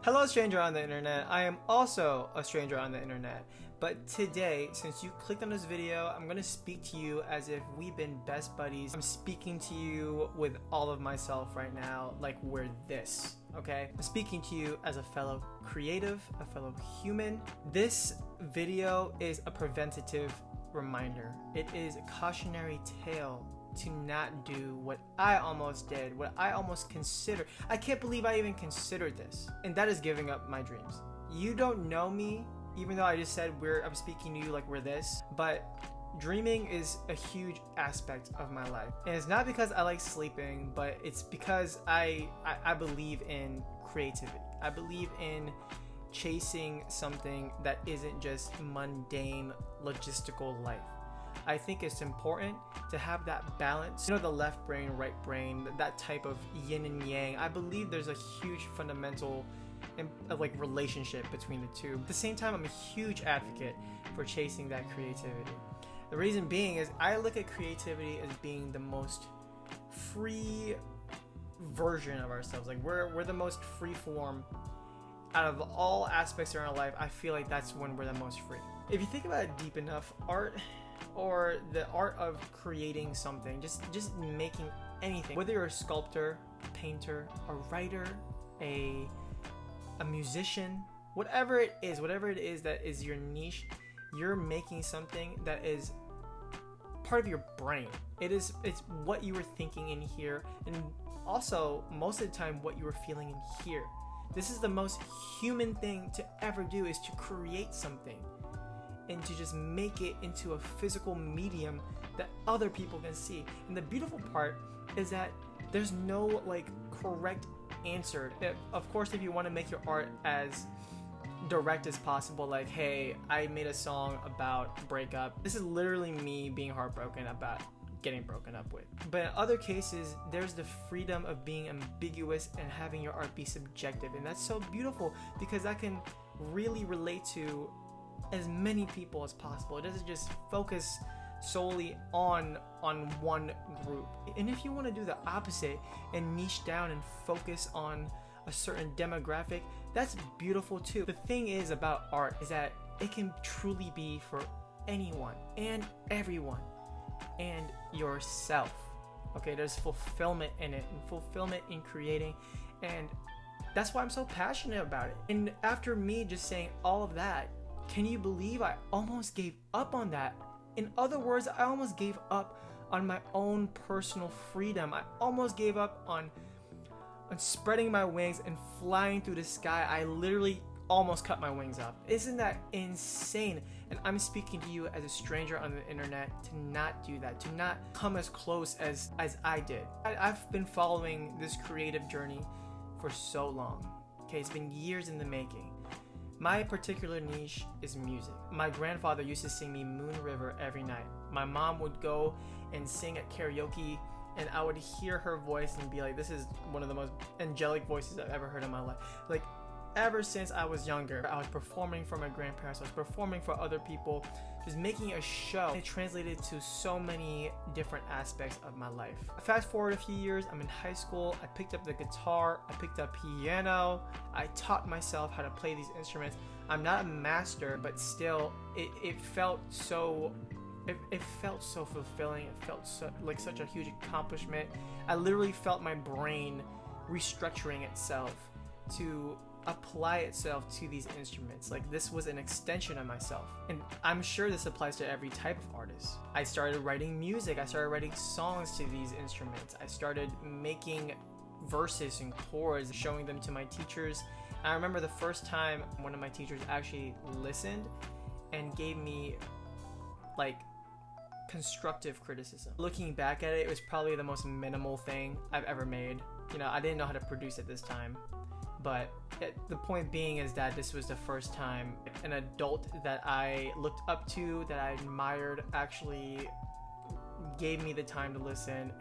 Hello, stranger on the internet. I am also a stranger on the internet. But today, since you clicked on this video, I'm going to speak to you as if we've been best buddies. I'm speaking to you with all of myself right now, like we're this, okay? I'm speaking to you as a fellow creative, a fellow human. This video is a preventative reminder. It is a cautionary tale to not do what I almost did, what I almost considered. I can't believe I even considered this. And that is giving up my dreams. You don't know me, even though I just said I'm speaking to you like we're this, but dreaming is a huge aspect of my life. And it's not because I like sleeping, but it's because I believe in creativity. I believe in chasing something that isn't just mundane logistical life. I think it's important to have that balance. You know, the left brain, right brain, that type of yin and yang. I believe there's a huge fundamental relationship between the two. At the same time, I'm a huge advocate for chasing that creativity. The reason being is I look at creativity as being the most free version of ourselves. Like we're the most free form out of all aspects of our life. I feel like that's when we're the most free. If you think about it deep enough, art or the art of creating something, just making anything, whether you're a sculptor, a painter, a writer, a musician, whatever it is that is your niche, you're making something that is part of your brain. It's what you were thinking in here, and also most of the time what you were feeling in here. This is the most human thing to ever do, is to create something and to just make it into a physical medium that other people can see. And the beautiful part is that there's no correct answer. Of course, if you want to make your art as direct as possible, like, hey, I made a song about breakup. This is literally me being heartbroken about getting broken up with. But in other cases, there's the freedom of being ambiguous and having your art be subjective. And that's so beautiful because that can really relate to as many people as possible. It doesn't just focus solely on one group. And if you want to do the opposite and niche down and focus on a certain demographic, that's beautiful too. The thing is about art is that it can truly be for anyone and everyone and yourself. Okay, there's fulfillment in it and fulfillment in creating, and that's why I'm so passionate about it. And after me just saying all of that, can you believe I almost gave up on that? In other words, I almost gave up on my own personal freedom. I almost gave up on spreading my wings and flying through the sky. I literally almost cut my wings off. Isn't that insane? And I'm speaking to you as a stranger on the internet to not do that, to not come as close as I did. I've been following this creative journey for so long. Okay, it's been years in the making. My particular niche is music. My grandfather used to sing me Moon River every night. My mom would go and sing at karaoke, and I would hear her voice and be like, this is one of the most angelic voices I've ever heard in my life. Like, ever since I was younger, I was performing for my grandparents, I was performing for other people, just making a show. It translated to so many different aspects of my life. Fast forward a few years, I'm in high school, I picked up the guitar, I picked up piano, I taught myself how to play these instruments. I'm not a master, but still, it felt so fulfilling. It felt like such a huge accomplishment. I literally felt my brain restructuring itself to apply itself to these instruments. Like, this was an extension of myself. And I'm sure this applies to every type of artist. I started writing music. I started writing songs to these instruments. I started making verses and chords, showing them to my teachers. And I remember the first time one of my teachers actually listened and gave me constructive criticism. Looking back at it, it was probably the most minimal thing I've ever made. You know, I didn't know how to produce at this time. But the point being is that this was the first time an adult that I looked up to, that I admired, actually gave me the time to listen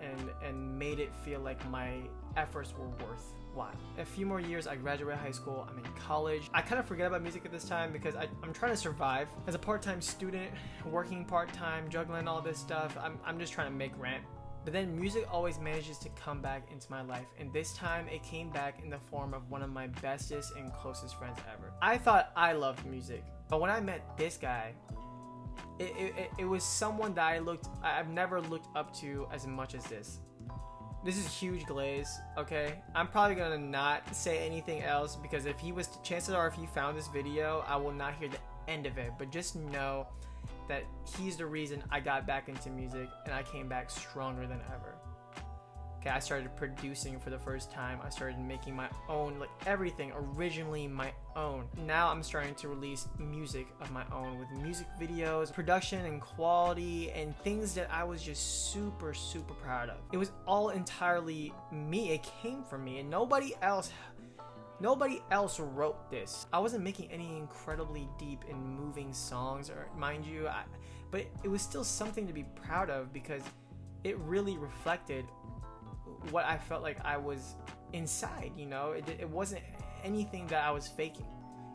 and made it feel like my efforts were worthwhile. A few more years, I graduated high school, I'm in college. I kind of forget about music at this time because I'm trying to survive. As a part-time student, working part-time, juggling all this stuff, I'm just trying to make rent. But then music always manages to come back into my life, and this time it came back in the form of one of my bestest and closest friends ever. I thought I loved music, but when I met this guy, it was someone that I've never looked up to as much as this. This is huge glaze, okay? I'm probably gonna not say anything else, because chances are if he found this video, I will not hear the end of it. But just know that he's the reason I got back into music, and I came back stronger than ever. Okay, I started producing for the first time. I started making my own, like everything originally my own. Now I'm starting to release music of my own with music videos, production and quality, and things that I was just super, super proud of. It was all entirely me. It came from me, and nobody else wrote this. I wasn't making any incredibly deep and moving songs, or mind you, but it was still something to be proud of, because it really reflected what I felt like I was inside, you know? It wasn't anything that I was faking.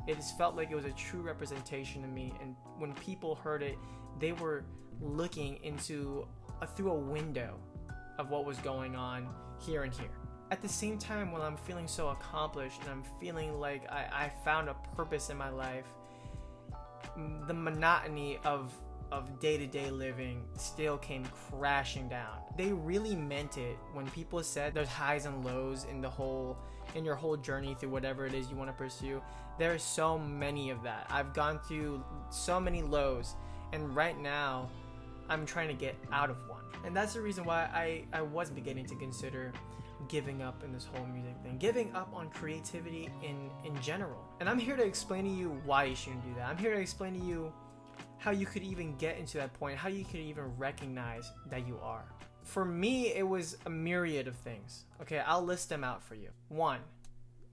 It just felt like it was a true representation of me, and when people heard it, they were looking through a window of what was going on here and here. At the same time, when I'm feeling so accomplished and I'm feeling like I found a purpose in my life, the monotony of day-to-day living still came crashing down. They really meant it when people said there's highs and lows in your whole journey through whatever it is you want to pursue. There are so many of that. I've gone through so many lows, and right now I'm trying to get out of one. And that's the reason why I was beginning to consider giving up in this whole music thing, giving up on creativity in general. And I'm here to explain to you why you shouldn't do that. I'm here to explain to you how you could even get into that point, how you could even recognize that you are. For me, it was a myriad of things. Okay, I'll list them out for you. 1,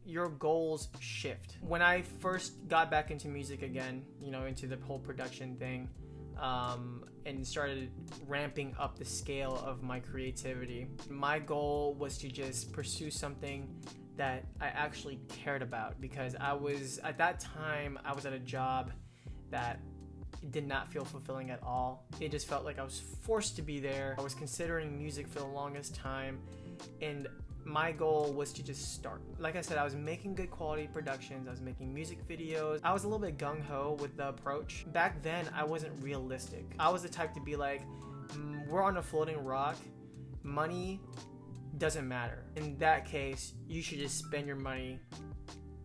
your goals shift. When I first got back into music again, you know, into the whole production thing, and started ramping up the scale of my creativity, my goal was to just pursue something that I actually cared about, because at that time I was at a job that did not feel fulfilling at all. It just felt like I was forced to be there. I was considering music for the longest time, and my goal was to just start. Like I said, I was making good quality productions, I was making music videos. I was a little bit gung-ho with the approach. Back then, I wasn't realistic. I was the type to be like, we're on a floating rock, money doesn't matter. In that case, you should just spend your money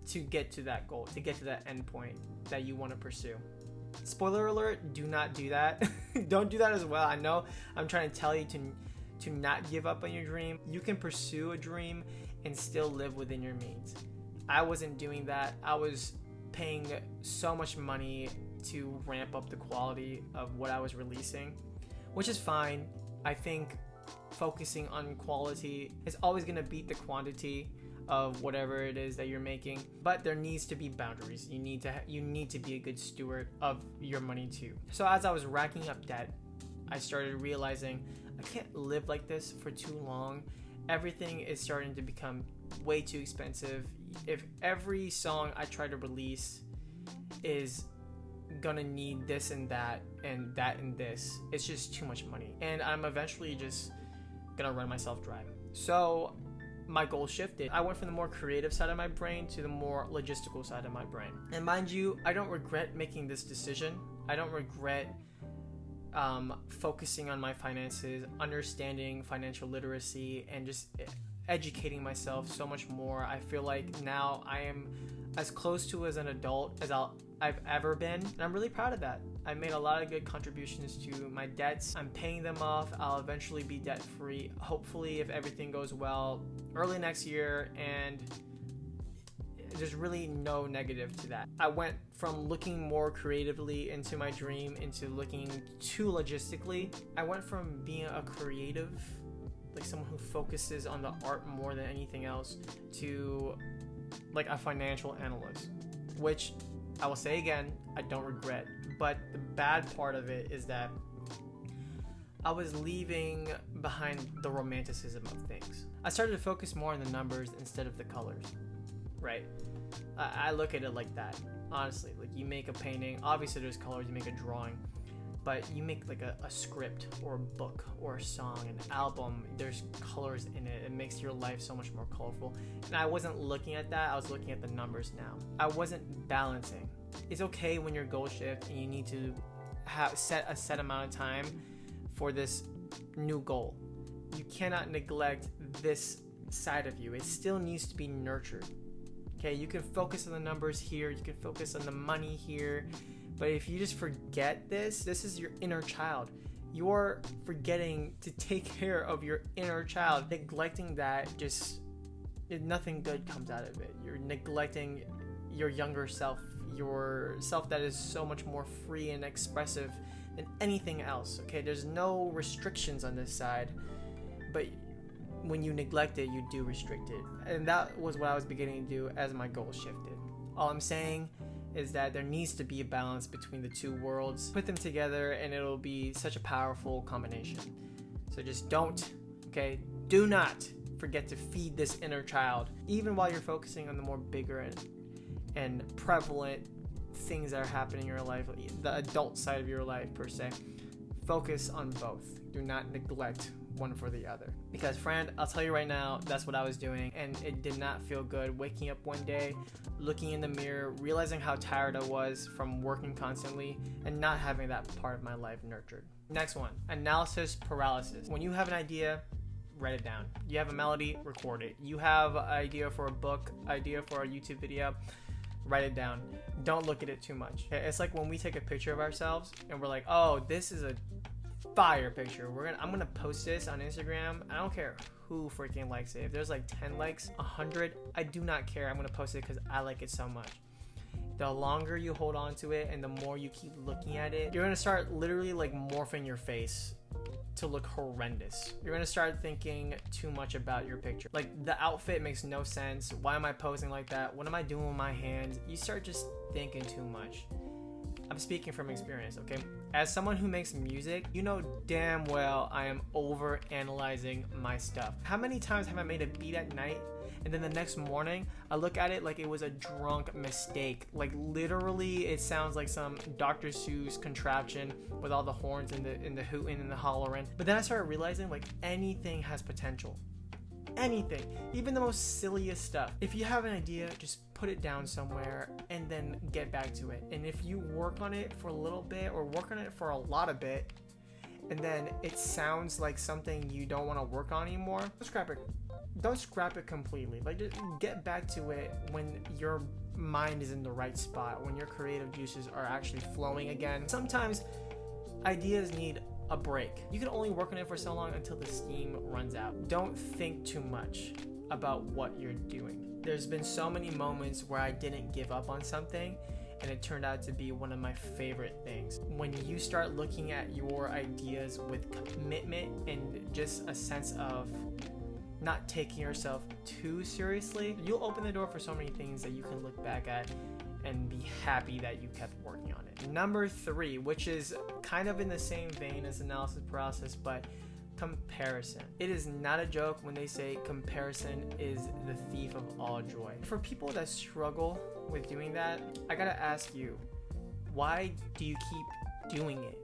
to get to that goal, to get to that end point that you want to pursue. Spoiler alert, do not do that. Don't do that as well. I know I'm trying to tell you to not give up on your dream. You can pursue a dream and still live within your means. I wasn't doing that. I was paying so much money to ramp up the quality of what I was releasing, which is fine. I think focusing on quality is always going to beat the quantity of whatever it is that you're making, but there needs to be boundaries. You need to be a good steward of your money too. So as I was racking up debt, I started realizing I can't live like this for too long. Everything is starting to become way too expensive. If every song I try to release is gonna need this and that and that and this, it's just too much money, and I'm eventually just gonna run myself dry. So my goal shifted. I went from the more creative side of my brain to the more logistical side of my brain. And mind you, I don't regret making this decision. I don't regret focusing on my finances, understanding financial literacy, and just educating myself so much more. I feel like now I am as close to as an adult as I've ever been, and I'm really proud of that. I made a lot of good contributions to my debts. I'm paying them off. I'll eventually be debt free, hopefully, if everything goes well, early next year, and there's really no negative to that. I went from looking more creatively into my dream into looking too logistically. I went from being a creative, like someone who focuses on the art more than anything else, to like a financial analyst, which I will say again, I don't regret. But the bad part of it is that I was leaving behind the romanticism of things. I started to focus more on the numbers instead of the colors, right? I look at it like that, honestly. Like, you make a painting, obviously there's colors, you make a drawing. but you make like a script or a book or a song, an album, there's colors in it. It makes your life so much more colorful. And I wasn't looking at that, I was looking at the numbers now. I wasn't balancing. It's okay when you're goal shift and you need to set a set amount of time for this new goal. You cannot neglect this side of you. It still needs to be nurtured. Okay, you can focus on the numbers here, you can focus on the money here, but if you just forget this is your inner child. You're forgetting to take care of your inner child. Neglecting that, nothing good comes out of it. You're neglecting your younger self, your self that is so much more free and expressive than anything else. Okay, there's no restrictions on this side, but when you neglect it, you do restrict it. And that was what I was beginning to do as my goals shifted. All I'm saying is that there needs to be a balance between the two worlds. Put them together and it'll be such a powerful combination. So just do not forget to feed this inner child, even while you're focusing on the more bigger and prevalent things that are happening in your life, the adult side of your life per se. Focus on both. Do not neglect one for the other. Because friend, I'll tell you right now, that's what I was doing, and it did not feel good. Waking up one day, looking in the mirror, realizing how tired I was from working constantly and not having that part of my life nurtured. Next one, analysis paralysis. When you have an idea, write it down. You have a melody, record it. You have an idea for a book, idea for a YouTube video, write it down. Don't look at it too much. It's like when we take a picture of ourselves and we're like, oh, this is a fire picture. I'm gonna post this on Instagram. I don't care who freaking likes it. If there's like 10 likes, 100, I do not care. I'm gonna post it because I like it so much. The longer you hold on to it and the more you keep looking at it, you're gonna start literally like morphing your face to look horrendous. You're gonna start thinking too much about your picture. Like, the outfit makes no sense. Why am I posing like that? What am I doing with my hands? You start just thinking too much. I'm speaking from experience, okay? As someone who makes music, you know damn well I am over analyzing my stuff. How many times have I made a beat at night and then the next morning I look at it like it was a drunk mistake? Like, literally it sounds like some Dr. Seuss contraption with all the horns and the hooting and the hollering. But then I started realizing, like, anything has potential. Anything, even the most silliest stuff. If you have an idea, just put it down somewhere and then get back to it. And if you work on it for a little bit or work on it for a lot of bit, and then it sounds like something you don't want to work on anymore, don't scrap it completely. Like, just get back to it when your mind is in the right spot, when your creative juices are actually flowing again. Sometimes ideas need a break. You can only work on it for so long until the steam runs out. Don't think too much about what you're doing. There's been so many moments where I didn't give up on something and it turned out to be one of my favorite things. When you start looking at your ideas with commitment and just a sense of not taking yourself too seriously, you'll open the door for so many things that you can look back at and be happy that you kept working on it. Number 3, which is kind of in the same vein as analysis paralysis, but comparison. It is not a joke when they say comparison is the thief of all joy. For people that struggle with doing that, I gotta ask you, why do you keep doing it?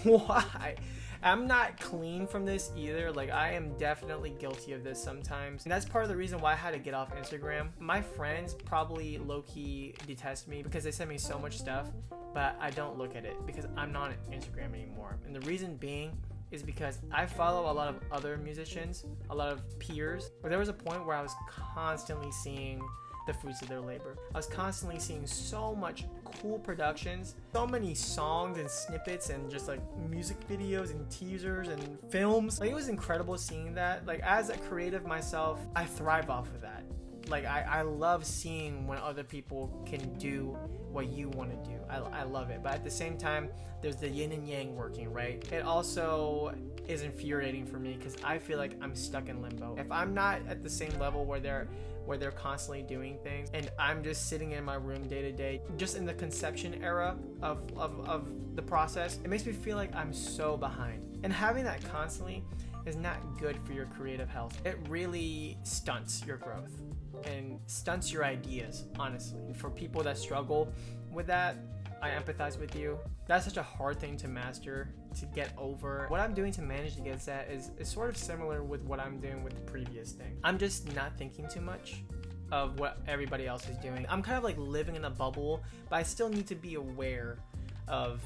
Why? I'm not clean from this either. Like, I am definitely guilty of this sometimes. And that's part of the reason why I had to get off Instagram. My friends probably low-key detest me because they send me so much stuff, but I don't look at it because I'm not on Instagram anymore. And the reason being is because I follow a lot of other musicians, a lot of peers, but there was a point where I was constantly seeing the fruits of their labor. I was constantly seeing so much cool productions, so many songs and snippets and just like music videos and teasers and films. Like, it was incredible seeing that. Like, as a creative myself, I thrive off of that. Like, I love seeing when other people can do what you want to do. I love it. But at the same time, there's the yin and yang working, right? It also is infuriating for me because I feel like I'm stuck in limbo. If I'm not at the same level where they're constantly doing things and I'm just sitting in my room day to day, just in the conception era of the process, it makes me feel like I'm so behind. And having that constantly is not good for your creative health. It really stunts your growth and stunts your ideas, honestly. For people that struggle with that, I empathize with you. That's such a hard thing to master, to get over. What I'm doing to manage against that is sort of similar with what I'm doing with the previous thing. I'm just not thinking too much of what everybody else is doing. I'm kind of like living in a bubble, but I still need to be aware of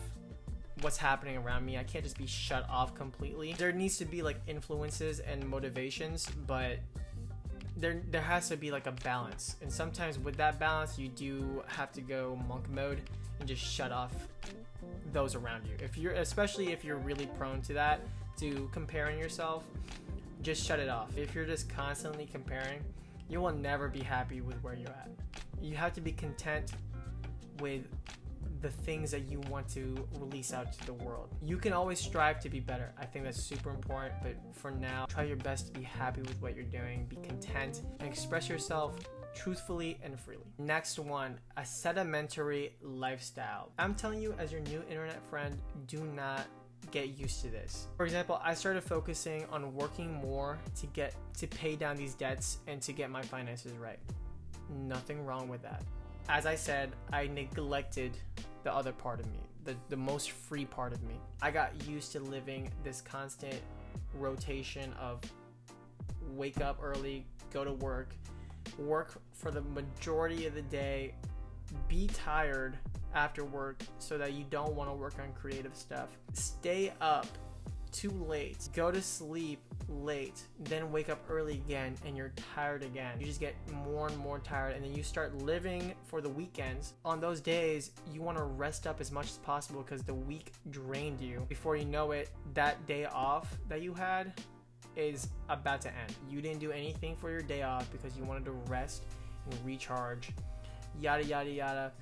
what's happening around me. I can't just be shut off completely. There needs to be like influences and motivations, but there has to be like a balance. And sometimes with that balance, you do have to go monk mode and just shut off those around you. Especially if you're really prone to that, to comparing yourself, just shut it off. If you're just constantly comparing, you will never be happy with where you're at. You have to be content with the things that you want to release out to the world. You can always strive to be better. I think that's super important, but for now, try your best to be happy with what you're doing, be content, and express yourself truthfully and freely. Next one, a sedimentary lifestyle. I'm telling you, as your new internet friend, do not get used to this. For example, I started focusing on working more to pay down these debts and to get my finances right. Nothing wrong with that. As I said, I neglected the other part of me, the most free part of me. I got used to living this constant rotation of wake up early, go to work for the majority of the day, be tired after work so that you don't want to work on creative stuff, stay up too late, go to sleep late, then wake up early again, and you're tired again. You just get more and more tired, and then you start living for the weekends. On those days, you want to rest up as much as possible because the week drained you. Before you know it, that day off that you had is about to end. You didn't do anything for your day off because you wanted to rest and recharge, yada yada yada.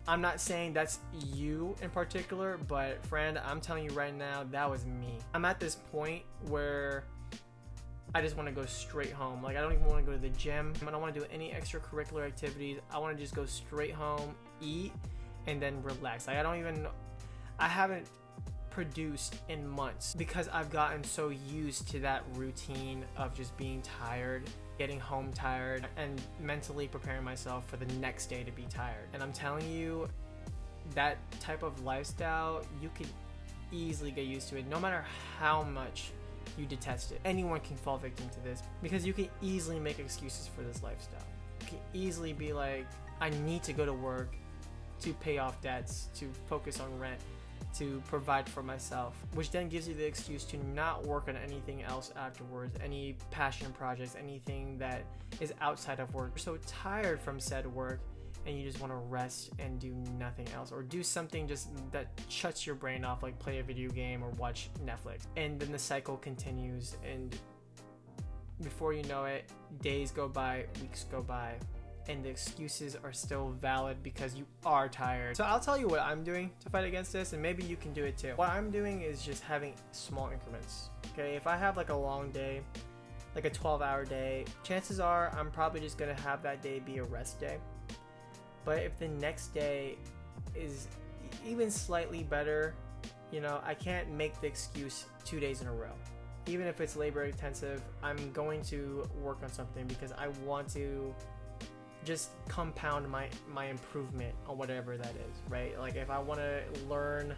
I'm not saying that's you in particular, but friend, I'm telling you right now, that was me. I'm at this point where I just want to go straight home. Like, I don't even want to go to the gym. I don't want to do any extracurricular activities. I want to just go straight home, eat, and then relax. Like, I haven't produced in months because I've gotten so used to that routine of just being tired, getting home tired, and mentally preparing myself for the next day to be tired. And I'm telling you, that type of lifestyle, you could easily get used to it, no matter how much you detest it. Anyone can fall victim to this because you can easily make excuses for this lifestyle. You can easily be like, I need to go to work to pay off debts, to focus on rent, to provide for myself, which then gives you the excuse to not work on anything else afterwards, any passion projects, anything that is outside of work. You're so tired from said work and you just want to rest and do nothing else, or do something just that shuts your brain off, like play a video game or watch Netflix. And then the cycle continues, and before you know it, days go by, weeks go by, and the excuses are still valid because you are tired. So I'll tell you what I'm doing to fight against this, and maybe you can do it too. What I'm doing is just having small increments. Okay, if I have like a long day, like a 12-hour day, chances are I'm probably just gonna have that day be a rest day. But if the next day is even slightly better, you know, I can't make the excuse 2 days in a row. Even if it's labor intensive, I'm going to work on something because I want to just compound my improvement on whatever that is, right? Like if I want to learn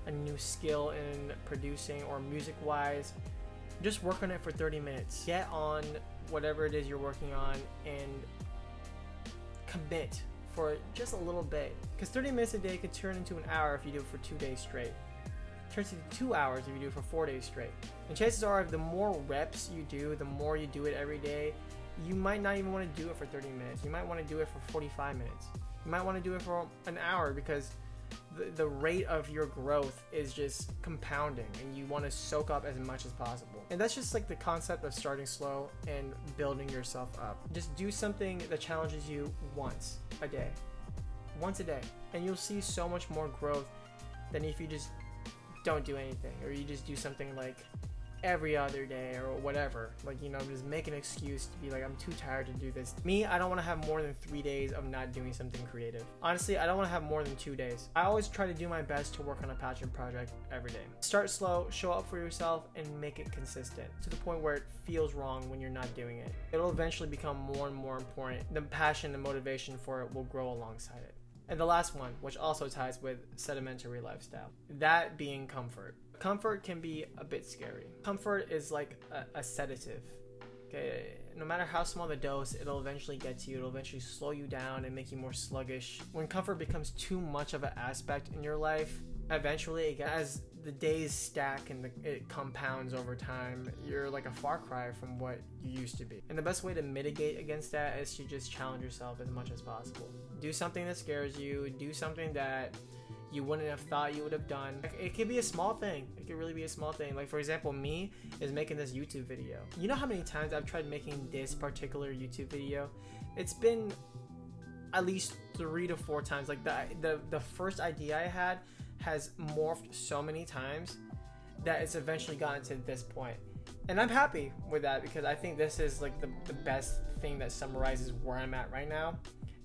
a new skill in producing or music wise, just work on it for 30 minutes. Get on whatever it is you're working on and commit for just a little bit, because 30 minutes a day could turn into an hour if you do it for 2 days straight. It turns into 2 hours if you do it for 4 days straight. And chances are, the more reps you do, the more you do it every day, you might not even want to do it for 30 minutes. You might want to do it for 45 minutes. You might want to do it for an hour because the rate of your growth is just compounding and you want to soak up as much as possible. And that's just like the concept of starting slow and building yourself up. Just do something that challenges you once a day, and you'll see so much more growth than if you just don't do anything, or you just do something like every other day or whatever. Like, you know, just make an excuse to be like, I'm too tired to do this. Me, I don't want to have more than 3 days of not doing something creative. Honestly, I don't want to have more than 2 days. I always try to do my best to work on a passion project every day. Start slow, show up for yourself, and make it consistent to the point where it feels wrong when you're not doing it. It'll eventually become more and more important. The passion and motivation for it will grow alongside it. And the last one, which also ties with sedimentary lifestyle, that being comfort. Comfort can be a bit scary. Comfort is like a sedative. Okay, no matter how small the dose, it'll eventually get to you. It'll eventually slow you down and make you more sluggish. When comfort becomes too much of an aspect in your life, eventually, as the days stack and it compounds over time, you're like a far cry from what you used to be. And the best way to mitigate against that is to just challenge yourself as much as possible. Do something that scares you. Do something that you wouldn't have thought you would have done. It could be a small thing. It could really be a small thing. Like, for example, me is making this YouTube video. You know how many times I've tried making this particular YouTube video? It's been at least 3 to 4 times. Like, the first idea I had has morphed so many times that it's eventually gotten to this point. And I'm happy with that, because I think this is like the best thing that summarizes where I'm at right now,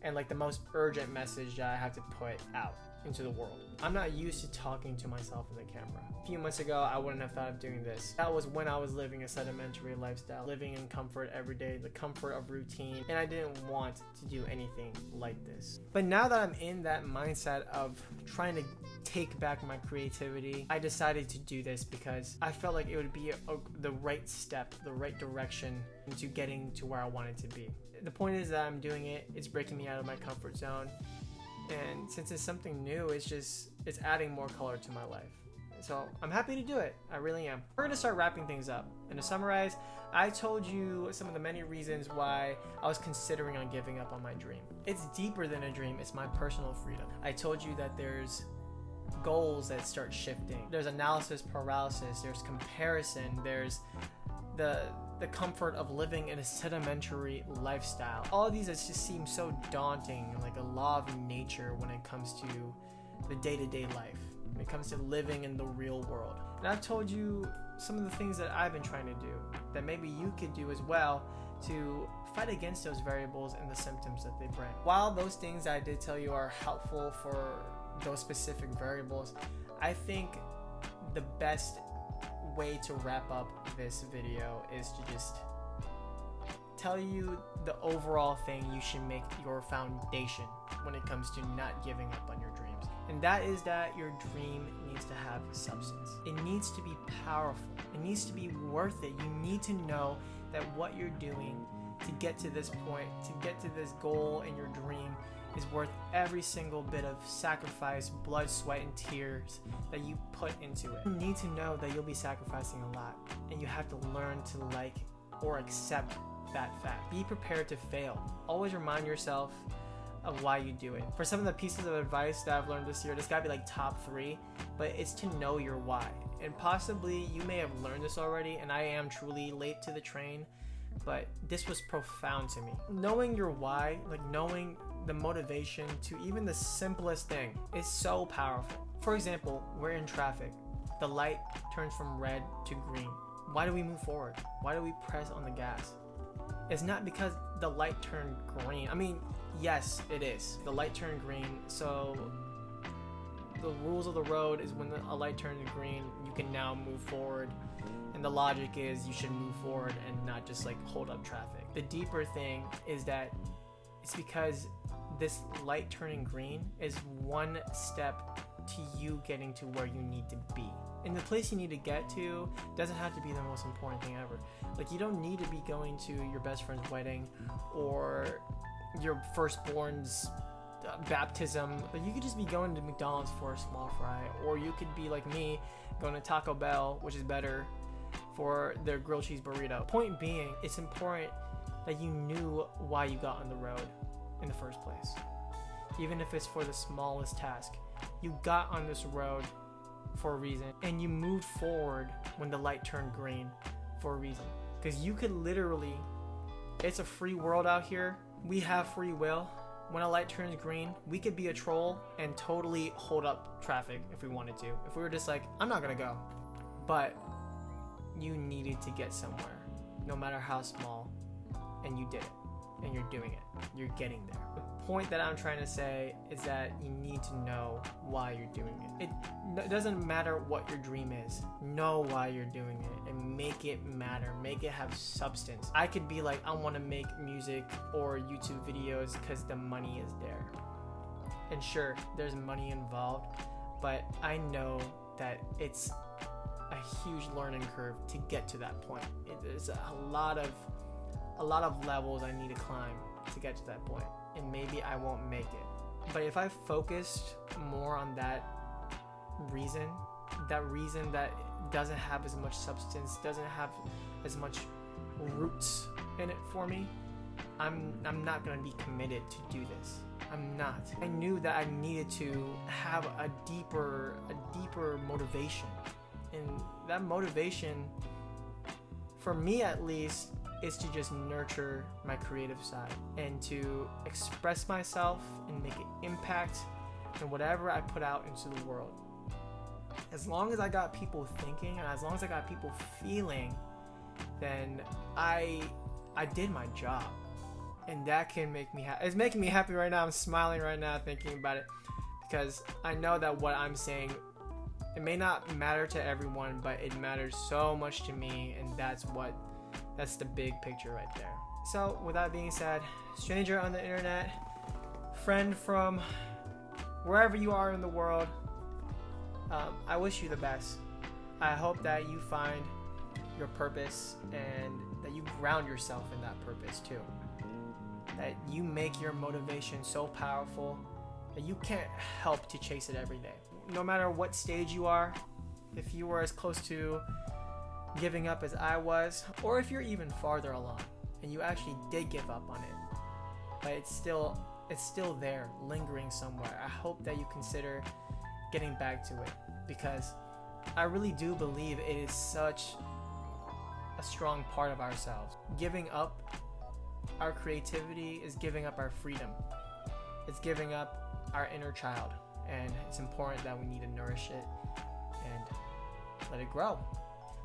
and like the most urgent message that I have to put out into the world. I'm not used to talking to myself in the camera. A few months ago, I wouldn't have thought of doing this. That was when I was living a sedimentary lifestyle, living in comfort every day, the comfort of routine, and I didn't want to do anything like this. But now that I'm in that mindset of trying to take back my creativity, I decided to do this because I felt like it would be the right step, the right direction into getting to where I wanted to be. The point is that I'm doing it, it's breaking me out of my comfort zone. And since it's something new, it's adding more color to my life. So I'm happy to do it. I really am. We're gonna start wrapping things up. And to summarize, I told you some of the many reasons why I was considering on giving up on my dream. It's deeper than a dream, it's my personal freedom. I told you that there's goals that start shifting. There's analysis paralysis, there's comparison, there's the comfort of living in a sedimentary lifestyle. All of these just seem so daunting, like a law of nature when it comes to the day-to-day life, when it comes to living in the real world. And I've told you some of the things that I've been trying to do that maybe you could do as well to fight against those variables and the symptoms that they bring. While those things I did tell you are helpful for those specific variables, I think the best way to wrap up this video is to just tell you the overall thing you should make your foundation when it comes to not giving up on your dreams. And that is that your dream needs to have substance. It needs to be powerful. It needs to be worth it. You need to know that what you're doing to get to this point, to get to this goal in your dream, is worth every single bit of sacrifice, blood, sweat, and tears that you put into it. You need to know that you'll be sacrificing a lot, and you have to learn to like or accept that fact. Be prepared to fail. Always remind yourself of why you do it. For some of the pieces of advice that I've learned this year, this gotta be like top 3, but it's to know your why. And possibly you may have learned this already, and I am truly late to the train, but this was profound to me. Knowing your why, like knowing the motivation to even the simplest thing, is so powerful. For example, we're in traffic. The light turns from red to green. Why do we move forward? Why do we press on the gas? It's not because the light turned green. I mean, yes, it is. The light turned green, so the rules of the road is when a light turns green, you can now move forward. And the logic is you should move forward and not just like hold up traffic. The deeper thing is that it's because this light turning green is one step to you getting to where you need to be. And the place you need to get to doesn't have to be the most important thing ever. Like, you don't need to be going to your best friend's wedding or your firstborn's baptism. Like, you could just be going to McDonald's for a small fry, or you could be like me, going to Taco Bell, which is better, for their grilled cheese burrito. Point being, it's important that you knew why you got on the road in the first place. Even if it's for the smallest task, you got on this road for a reason, and you moved forward when the light turned green for a reason. Because you could literally, it's a free world out here. We have free will. When a light turns green, we could be a troll and totally hold up traffic if we wanted to. If we were just like, I'm not gonna go. But you needed to get somewhere, no matter how small, and you did it. And you're doing it. You're getting there. The point that I'm trying to say is that you need to know why you're doing it. It doesn't matter what your dream is. Know why you're doing it and make it matter. Make it have substance. I could be like, I want to make music or YouTube videos because the money is there. And sure, there's money involved, but I know that it's a huge learning curve to get to that point. There's a lot of levels I need to climb to get to that point, and maybe I won't make it. But if I focused more on that reason that doesn't have as much substance, doesn't have as much roots in it for me, I'm not gonna be committed to do this. I'm not. I knew that I needed to have a deeper motivation, and that motivation, for me at least, is to just nurture my creative side and to express myself and make an impact in whatever I put out into the world. As long as I got people thinking and as long as I got people feeling, then I did my job. And that can make me happy. It's making me happy right now. I'm smiling right now thinking about it, because I know that what I'm saying, it may not matter to everyone, but it matters so much to me, and that's the big picture right there. So with that being said, stranger on the internet, friend from wherever you are in the world, I wish you the best. I hope that you find your purpose and that you ground yourself in that purpose too. That you make your motivation so powerful that you can't help to chase it every day. No matter what stage you are, if you were as close to giving up as I was, or if you're even farther along and you actually did give up on it, but it's still there, lingering somewhere, I hope that you consider getting back to it, because I really do believe it is such a strong part of ourselves. Giving up our creativity is giving up our freedom. It's giving up our inner child, and it's important that we need to nourish it and let it grow.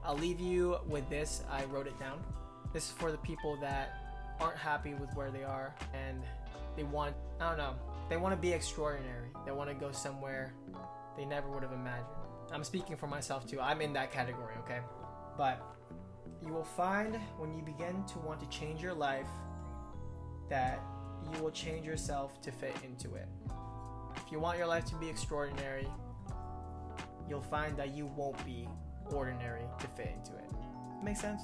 I'll leave you with this. I wrote it down. This is for the people that aren't happy with where they are and they want to be extraordinary. They want to go somewhere they never would have imagined. I'm speaking for myself too. I'm in that category, okay? But you will find when you begin to want to change your life that you will change yourself to fit into it. If you want your life to be extraordinary, you'll find that you won't be ordinary to fit into it. Make sense?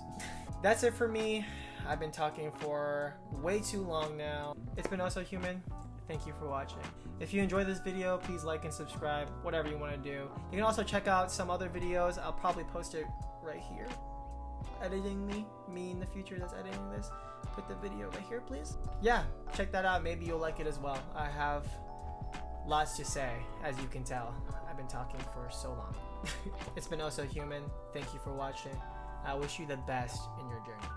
That's it for me. I've been talking for way too long now. It's been ohso.human. Thank you for watching. If you enjoyed this video, please like and subscribe, whatever you want to do. You can also check out some other videos. I'll probably post it right here. Editing me in the future that's editing this. Put the video right here, please. Yeah, check that out. Maybe you'll like it as well. I have lots to say, as you can tell. I've been talking for so long. It's been ohso.human. Thank you for watching. I wish you the best in your journey.